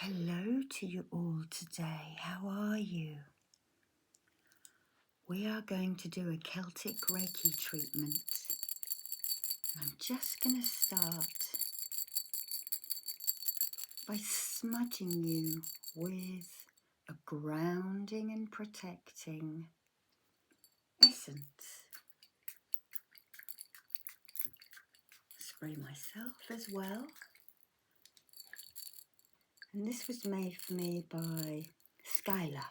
Hello to you all today. How are you? We are going to do a Celtic Reiki treatment. I'm just going to start by smudging you with a grounding and protecting essence. Spray myself as well. And this was made for me by Skylar.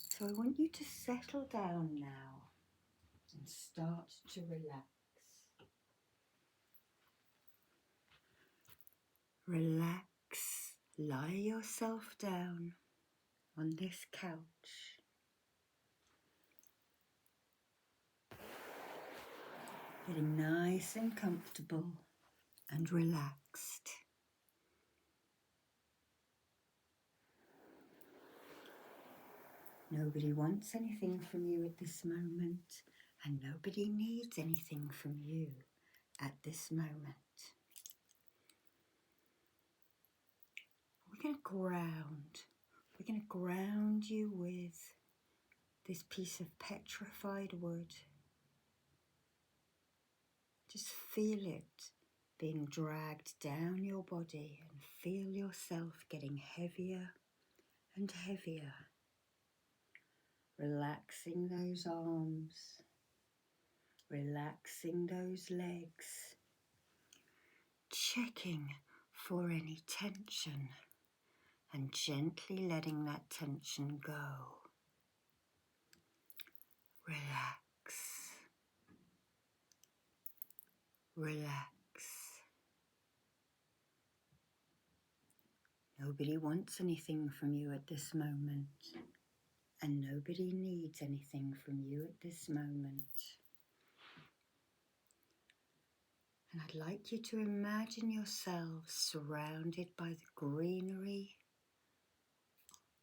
So I want you to settle down now and start to relax. Relax, lie yourself down on this couch. Getting nice and comfortable and relaxed. Nobody wants anything from you at this moment, and nobody needs anything from you at this moment. We're going to ground. We're going to ground you with this piece of petrified wood. Just feel it being dragged down your body and feel yourself getting heavier and heavier. Relaxing those arms, relaxing those legs, checking for any tension and gently letting that tension go. Relax, relax. Nobody wants anything from you at this moment, and nobody needs anything from you at this moment. And I'd like you to imagine yourself surrounded by the greenery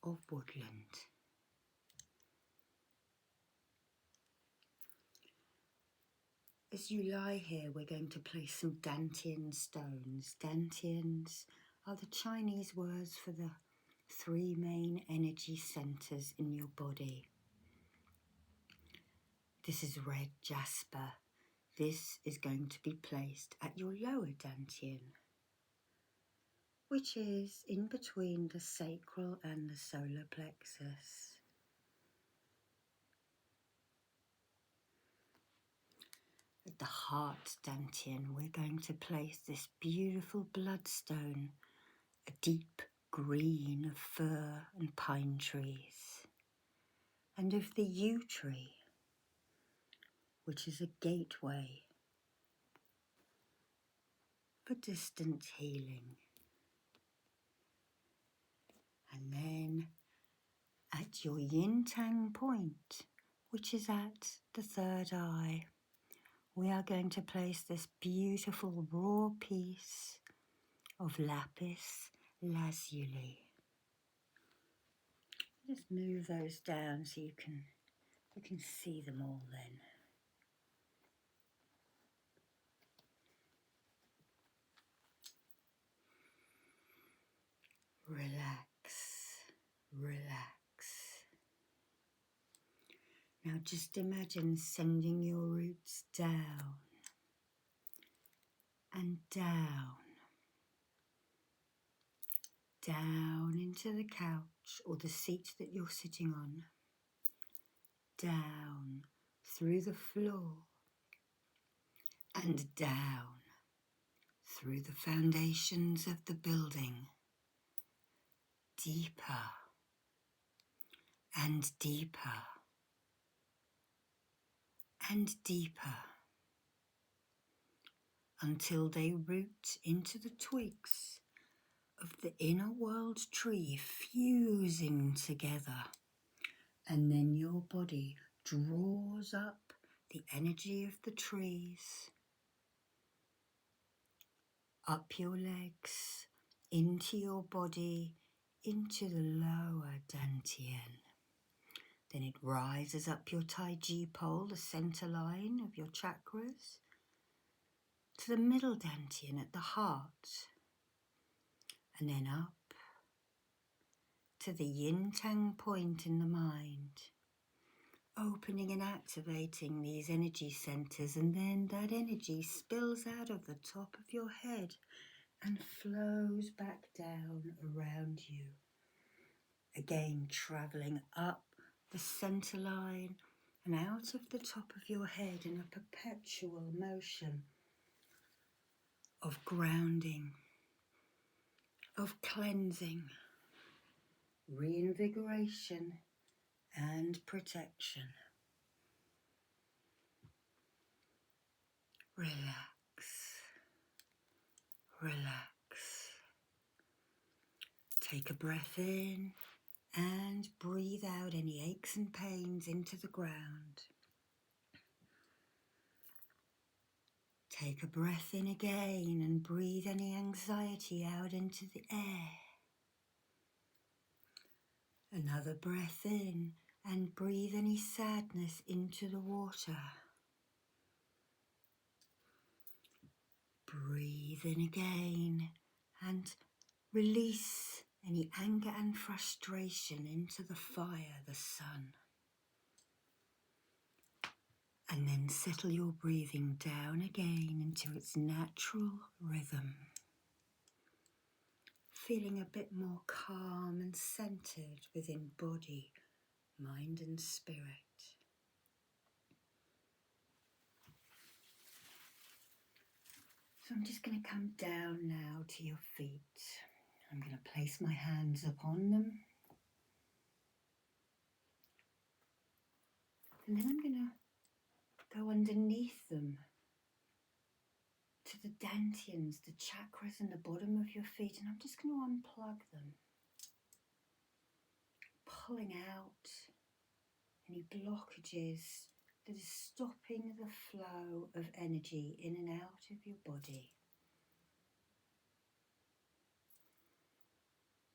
of woodland. As you lie here, we're going to place some dantian stones. Dantians are the Chinese words for the 3 main energy centers in your body. This is red jasper. This is going to be placed at your lower dantian, which is in between the sacral and the solar plexus. At the heart dantian, we're going to place this beautiful bloodstone, a deep green of fir and pine trees, and of the yew tree, which is a gateway for distant healing. And then at your yin-tang point, which is at the third eye, we are going to place this beautiful raw piece of lapis lazuli. Just move those down so you can see them all then. Relax, relax. Now just imagine sending your roots down and down, down into the couch or the seat that you're sitting on, down through the floor and down through the foundations of the building, deeper and deeper and deeper, until they root into the twigs of the inner world tree, fusing together. And then your body draws up the energy of the trees, up your legs, into your body, into the lower dantian. Then it rises up your Tai Chi pole, the center line of your chakras, to to the middle dantian at the heart, and then up to the yin-tang point in the mind, opening and activating these energy centers, and then that energy spills out of the top of your head and flows back down around you. Again, traveling up the center line and out of the top of your head in a perpetual motion of grounding, of cleansing, reinvigoration and protection. Relax, relax. Take a breath in and breathe out any aches and pains into the ground. Take a breath in again and breathe any anxiety out into the air. Another breath in and breathe any sadness into the water. Breathe in again and release any anger and frustration into the fire, the sun. And then settle your breathing down again into its natural rhythm. Feeling a bit more calm and centered within body, mind and spirit. So I'm just going to come down now to your feet. I'm going to place my hands upon them. And then I'm going to go underneath them to the dantians, the chakras in the bottom of your feet. And I'm just going to unplug them, pulling out any blockages that is stopping the flow of energy in and out of your body.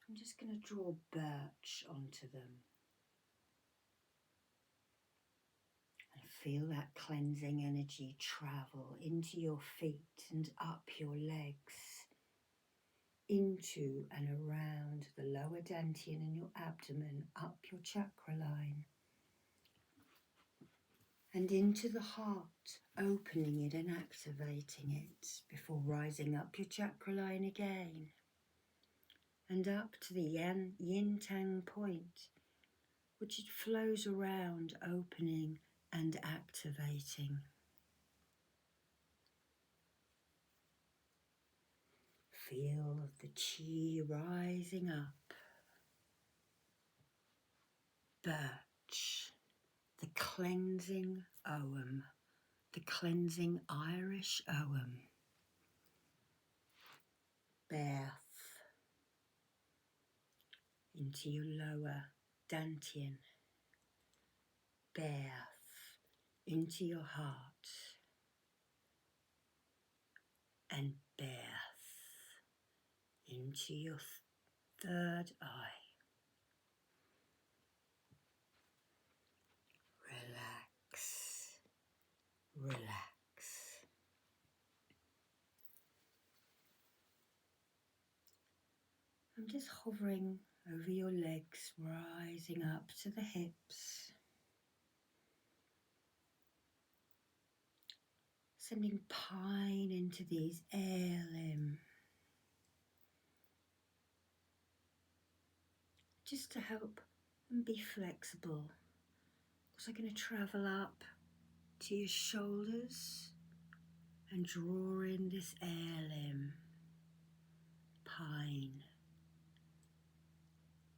I'm just going to draw birch onto them and feel that cleansing energy travel into your feet and up your legs, into and around the lower dantian in your abdomen, up your chakra line, and into the heart, opening it and activating it before rising up your chakra line again and up to the yin-tang point, which it flows around, opening and activating. Feel the chi rising up. Birch, the cleansing Ogham, the cleansing Irish Ogham. Bath into your lower dantian. Bath into your heart. And bath into your third eye. Relax, relax. I'm just hovering over your legs, rising up to the hips. Sending pine into these air limb. Just to help them be flexible. So I'm going to travel up to your shoulders and draw in this air limb, pine.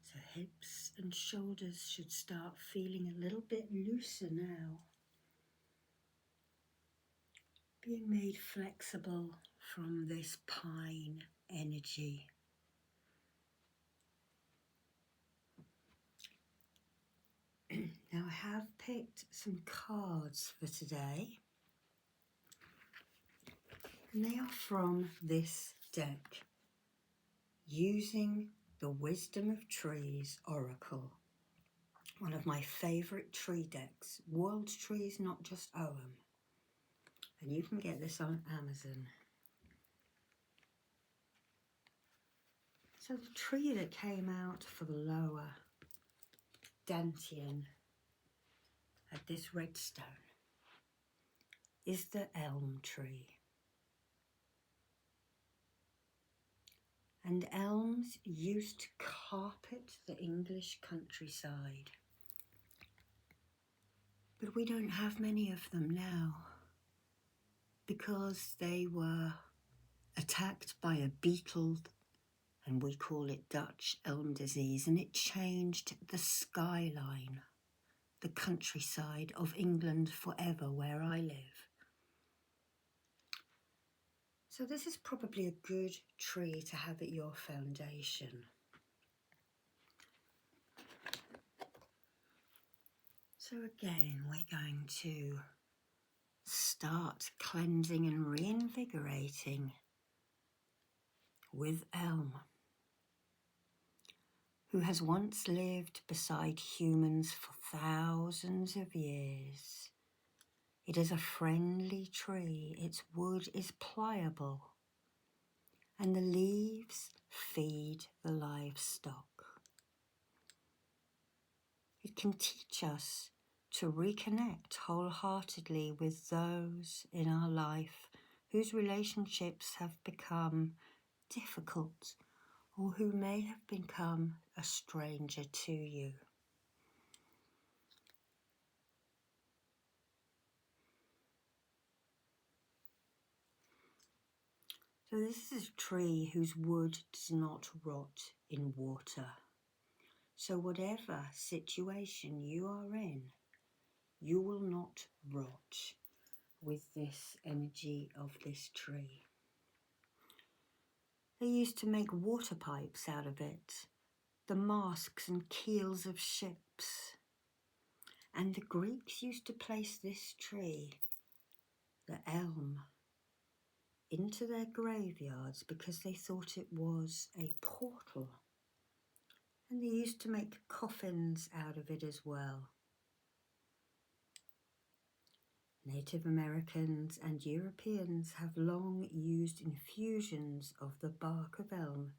So hips and shoulders should start feeling a little bit looser now. Being made flexible from this pine energy. Now I have picked some cards for today. And they are from this deck, Using the Wisdom of Trees Oracle. One of my favourite tree decks, world trees, not just Ogham. And you can get this on Amazon. So the tree that came out for the lower dantian at this redstone is the elm tree. And elms used to carpet the English countryside. But we don't have many of them now because they were attacked by a beetle, and we call it Dutch elm disease, and it changed the skyline, the countryside of England forever, where I live. So this is probably a good tree to have at your foundation. So again, we're going to start cleansing and reinvigorating with elm, who has once lived beside humans for thousands of years. It is a friendly tree, its wood is pliable, and the leaves feed the livestock. It can teach us to reconnect wholeheartedly with those in our life whose relationships have become difficult or who may have become a stranger to you. So this is a tree whose wood does not rot in water. So whatever situation you are in, you will not rot with this energy of this tree. They used to make water pipes out of it, the masts and keels of ships. And the Greeks used to place this tree, the elm, into their graveyards because they thought it was a portal. And they used to make coffins out of it as well. Native Americans and Europeans have long used infusions of the bark of elm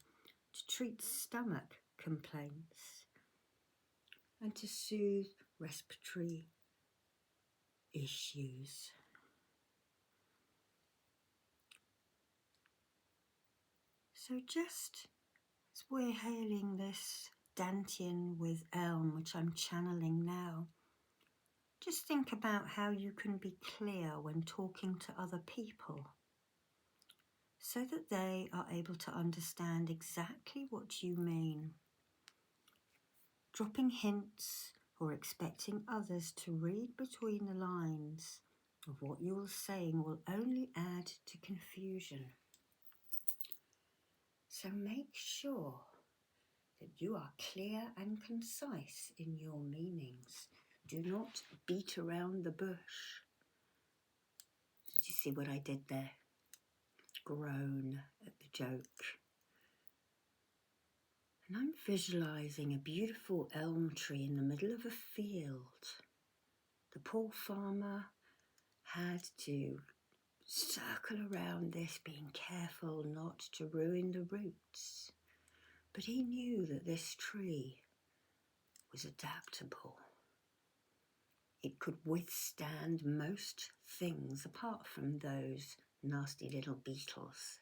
to treat stomach complaints and to soothe respiratory issues. So just as we're hailing this dantian with elm, which I'm channeling now, just think about how you can be clear when talking to other people so that they are able to understand exactly what you mean. Dropping hints or expecting others to read between the lines of what you're saying will only add to confusion. So make sure that you are clear and concise in your meanings. Do not beat around the bush. Did you see what I did there? Groan at the joke. And I'm visualizing a beautiful elm tree in the middle of a field. The poor farmer had to circle around this, being careful not to ruin the roots. But he knew that this tree was adaptable. It could withstand most things apart from those nasty little beetles.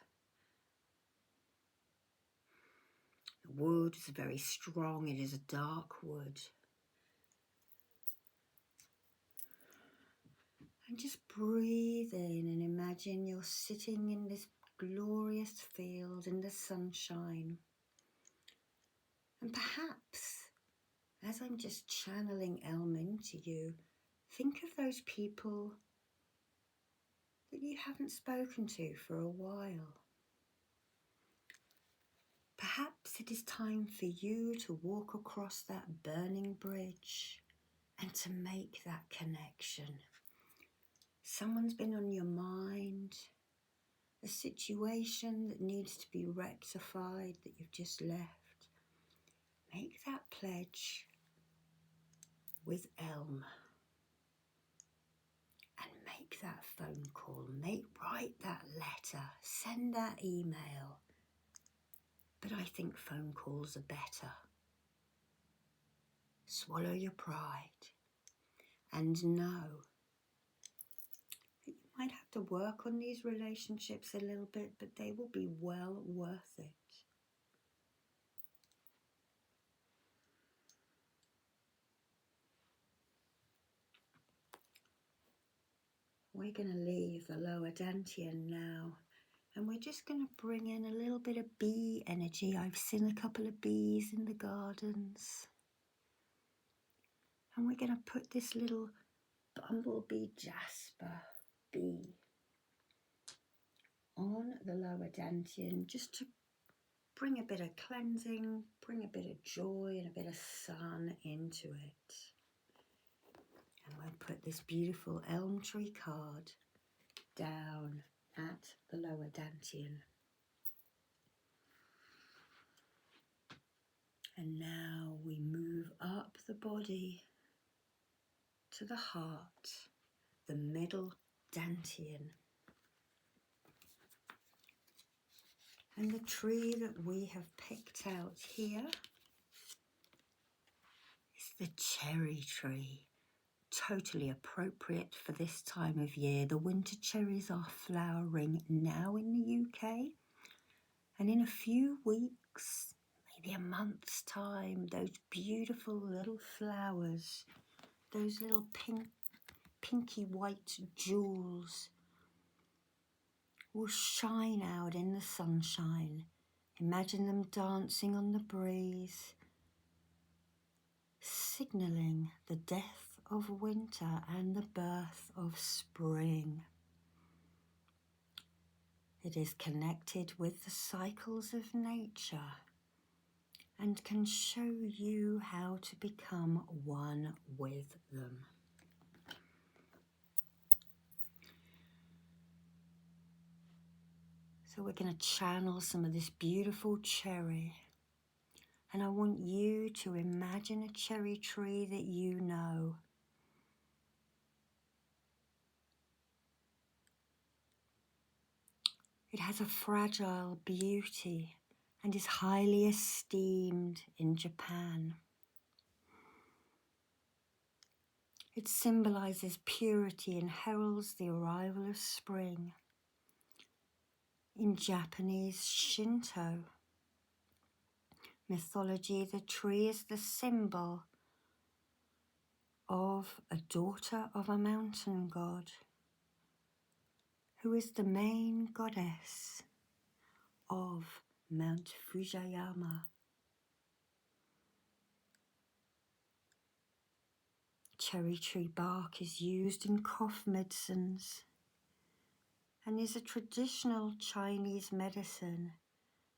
The wood is very strong. It is a dark wood. And just breathe in and imagine you're sitting in this glorious field in the sunshine. And perhaps, as I'm just channeling elm into you, think of those people that you haven't spoken to for a while. Perhaps it is time for you to walk across that burning bridge and to make that connection. Someone's been on your mind, a situation that needs to be rectified that you've just left. Make that pledge with elm and make that phone call, write that letter, send that email. but I think phone calls are better. Swallow your pride and know that you might have to work on these relationships a little bit, but they will be well worth it. We're going to leave the lower dantian now, and we're just going to bring in a little bit of bee energy. I've seen a couple of bees in the gardens. And we're going to put this little bumblebee jasper bee on the lower dantian, just to bring a bit of cleansing, bring a bit of joy and a bit of sun into it. And we'll put this beautiful elm tree card down at the lower dantian. And now we move up the body to the heart, the middle dantian. And the tree that we have picked out here is the cherry tree. Totally appropriate for this time of year. The winter cherries are flowering now in the UK, and in a few weeks, maybe a month's time, those beautiful little flowers, those little pinky white jewels will shine out in the sunshine. Imagine them dancing on the breeze, signalling the death of winter and the birth of spring. It is connected with the cycles of nature and can show you how to become one with them. So we're going to channel some of this beautiful cherry, and I want you to imagine a cherry tree that you know. It has a fragile beauty and is highly esteemed in Japan. It symbolizes purity and heralds the arrival of spring. In Japanese Shinto mythology, the tree is the symbol of a daughter of a mountain god, who is the main goddess of Mount Fujiyama. Cherry tree bark is used in cough medicines and is a traditional Chinese medicine.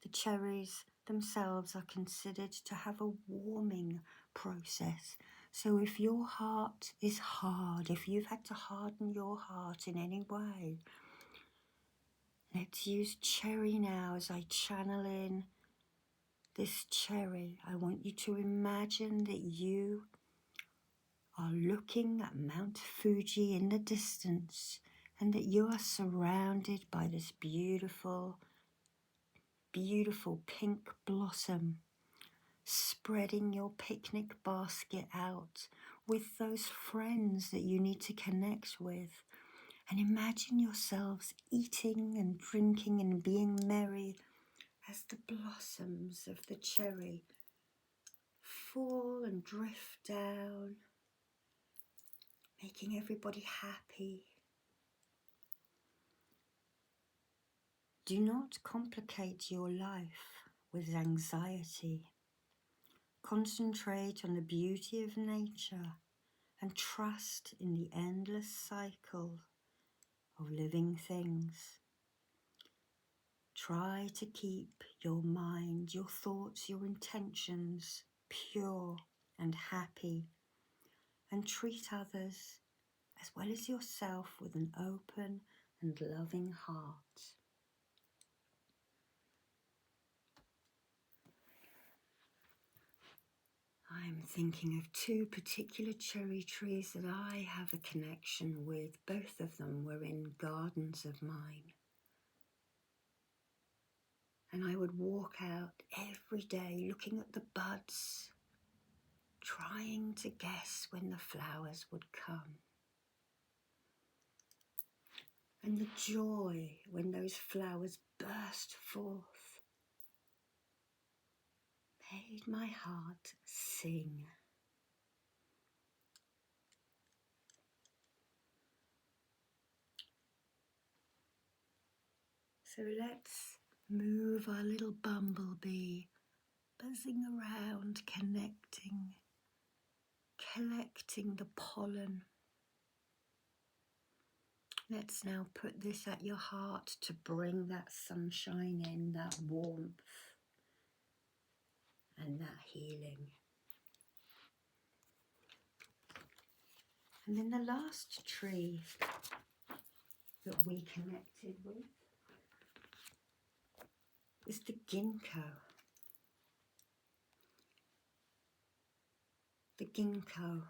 The cherries themselves are considered to have a warming process. So if your heart is hard, if you've had to harden your heart in any way, let's use cherry now as I channel in this cherry. I want you to imagine that you are looking at Mount Fuji in the distance, and that you are surrounded by this beautiful, beautiful pink blossom, spreading your picnic basket out with those friends that you need to connect with. And imagine yourselves eating and drinking and being merry as the blossoms of the cherry fall and drift down, making everybody happy. Do not complicate your life with anxiety. Concentrate on the beauty of nature and trust in the endless cycle of living things. Try to keep your mind, your thoughts, your intentions pure and happy, and treat others as well as yourself with an open and loving heart. I'm thinking of two particular cherry trees that I have a connection with. Both of them were in gardens of mine. And I would walk out every day looking at the buds, trying to guess when the flowers would come. And the joy when those flowers burst forth made my heart sing. So let's move our little bumblebee, buzzing around, collecting the pollen. Let's now put this at your heart to bring that sunshine in, that warmth and that healing. And then the last tree that we connected with is the ginkgo. The ginkgo.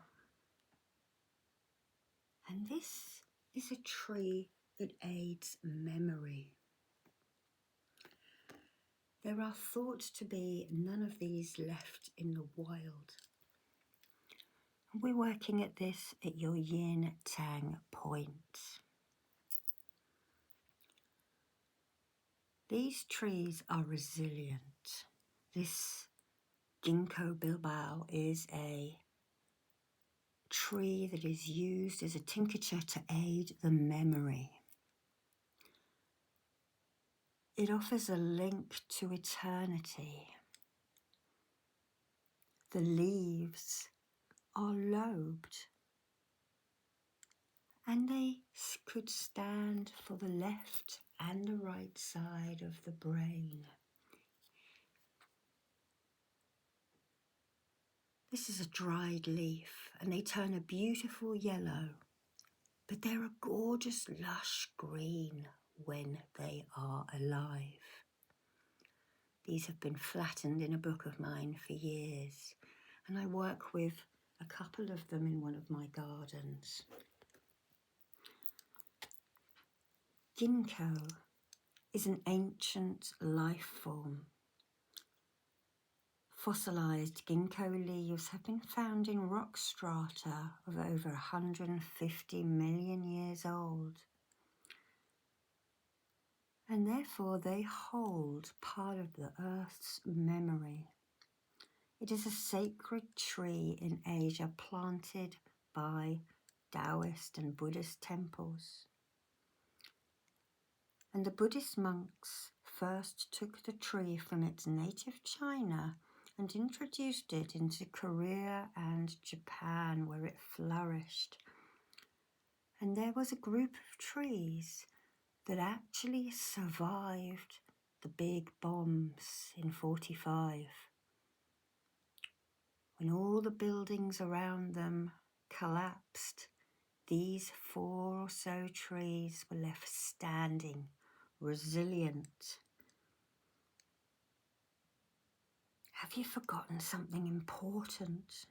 And this is a tree that aids memory. There are thought to be none of these left in the wild. We're working at this at your yin tang point. These trees are resilient. This ginkgo bilbao is a tree that is used as a tincture to aid the memory. It offers a link to eternity. The leaves are lobed, and they could stand for the left and the right side of the brain. This is a dried leaf, and they turn a beautiful yellow, but they're a gorgeous lush green when they are alive. These have been flattened in a book of mine for years, and I work with a couple of them in one of my gardens. Ginkgo is an ancient life form. Fossilized ginkgo leaves have been found in rock strata of over 150 million years old. And therefore they hold part of the Earth's memory. It is a sacred tree in Asia planted by Taoist and Buddhist temples. And the Buddhist monks first took the tree from its native China and introduced it into Korea and Japan, where it flourished. And there was a group of trees that actually survived the big bombs in 1945. When all the buildings around them collapsed, these 4 or so trees were left standing, resilient. Have you forgotten something important?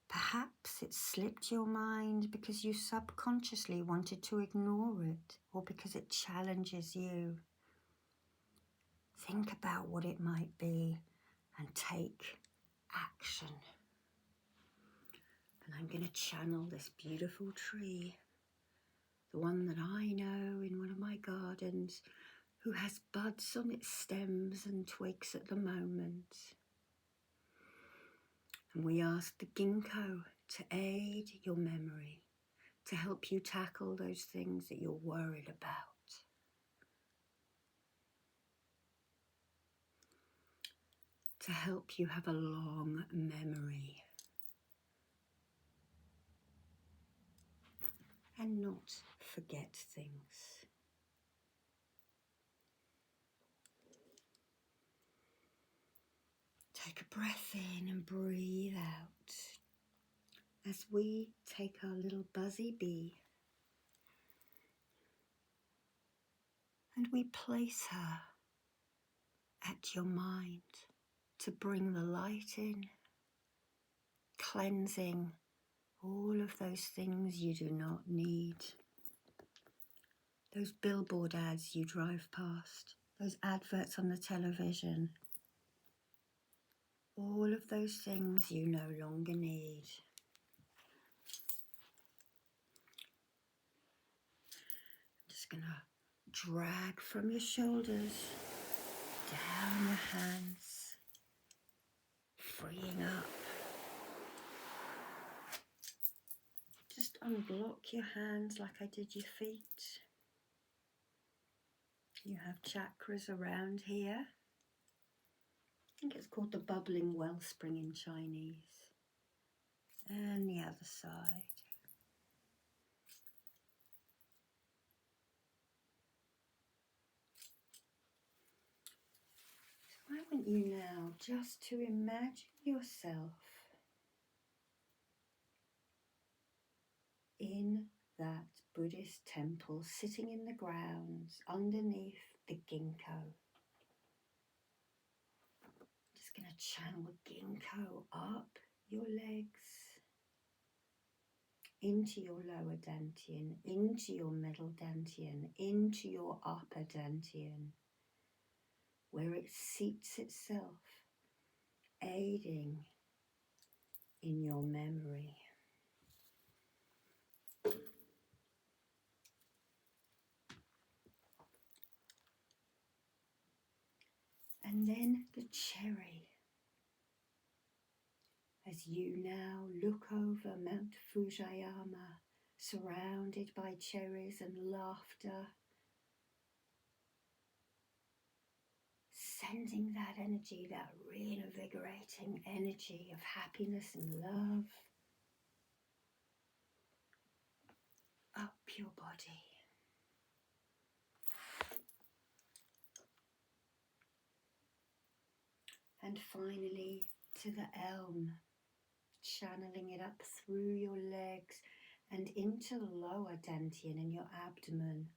Perhaps it slipped your mind because you subconsciously wanted to ignore it, or because it challenges you. Think about what it might be and take action. And I'm going to channel this beautiful tree, the one that I know in one of my gardens, who has buds on its stems and twigs at the moment. And we ask the ginkgo to aid your memory, to help you tackle those things that you're worried about. To help you have a long memory and not forget things. Take a breath in and breathe out as we take our little buzzy bee and we place her at your mind to bring the light in, cleansing all of those things you do not need. Those billboard ads you drive past, those adverts on the television, all of those things you no longer need. Just going to drag from your shoulders down your hands, freeing up. Just unblock your hands like I did your feet. You have chakras around here. I think it's called the bubbling wellspring in Chinese. And the other side. So I want you now just to imagine yourself in that Buddhist temple, sitting in the grounds underneath the ginkgo. Just going to channel ginkgo up your legs, into your lower dantian, into your middle dantian, into your upper dantian, where it seats itself, aiding in your memory. And then the cherry. As you now look over Mount Fujiyama, surrounded by cherries and laughter, sending that energy, that reinvigorating energy of happiness and love up your body. And finally to the elm, channeling it up through your legs and into the lower dantian and your abdomen,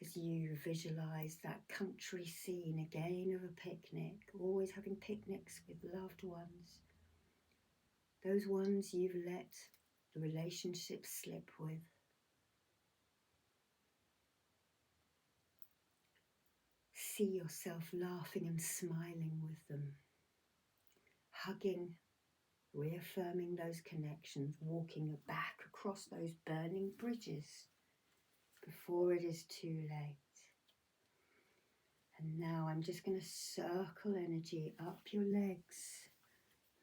as you visualize that country scene again of a picnic, always having picnics with loved ones, those ones you've let the relationship slip with. See yourself laughing and smiling with them, hugging, reaffirming those connections, walking back across those burning bridges before it is too late. And now I'm just going to circle energy up your legs.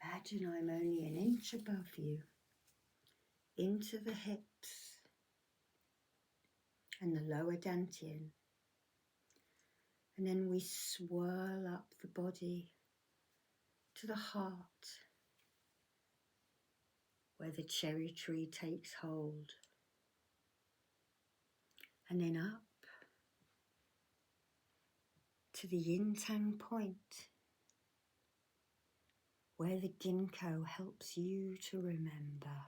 Imagine I'm only an inch above you, into the hips and the lower dantian. And then we swirl up the body to the heart, where the cherry tree takes hold. And then up to the yin tang point, where the ginkgo helps you to remember,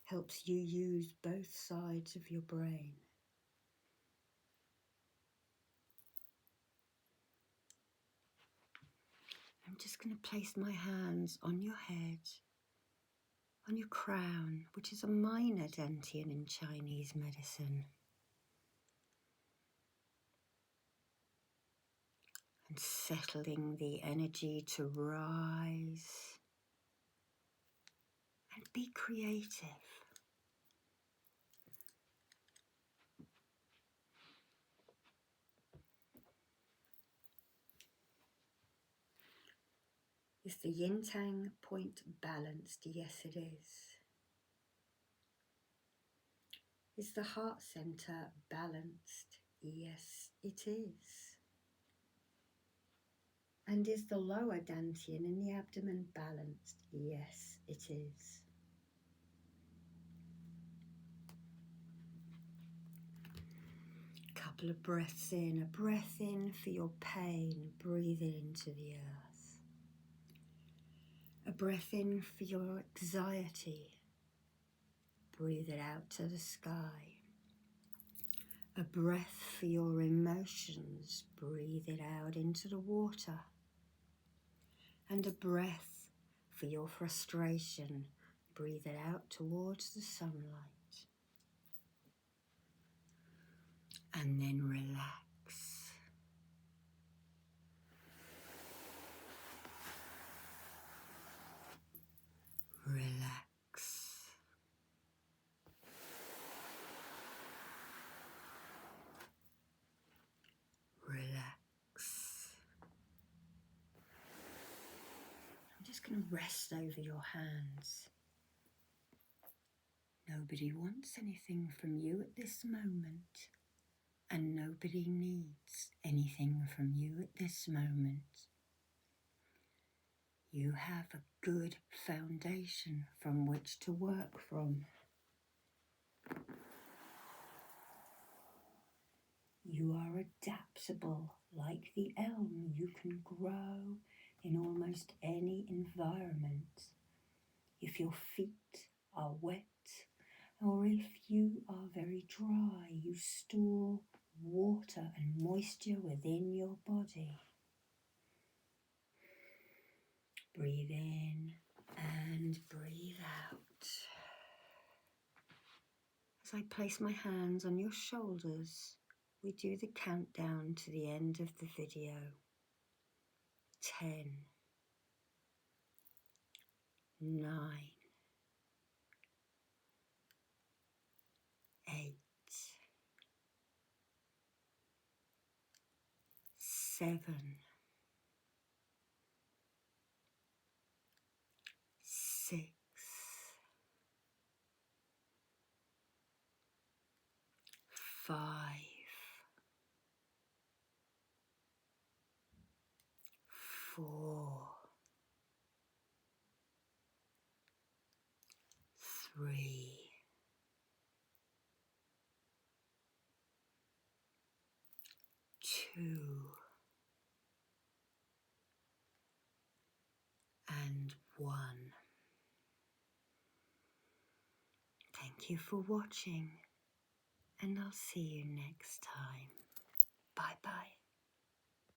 helps you use both sides of your brain. I'm just going to place my hands on your head, on your crown, which is a minor dantian in Chinese medicine. And settling the energy to rise and be creative. Is the yin tang point balanced? Yes, it is. Is the heart center balanced? Yes, it is. And is the lower dantian in the abdomen balanced? Yes, it is. Couple of breaths in. A breath in for your pain. Breathe it into the earth. A breath in for your anxiety. Breathe it out to the sky. A breath for your emotions. Breathe it out into the water. And a breath for your frustration. Breathe it out towards the sunlight. can rest over your hands. Nobody wants anything from you at this moment, and nobody needs anything from you at this moment. You have a good foundation from which to work from. You are adaptable like the elm. You can grow in almost any environment. If your feet are wet, or if you are very dry, you store water and moisture within your body. Breathe in and breathe out. As I place my hands on your shoulders, we do the countdown to the end of the video. 10, 9, 8, 7, 6, 5, 4, 3, 2, and 1. Thank you for watching, and I'll see you next time. Bye bye.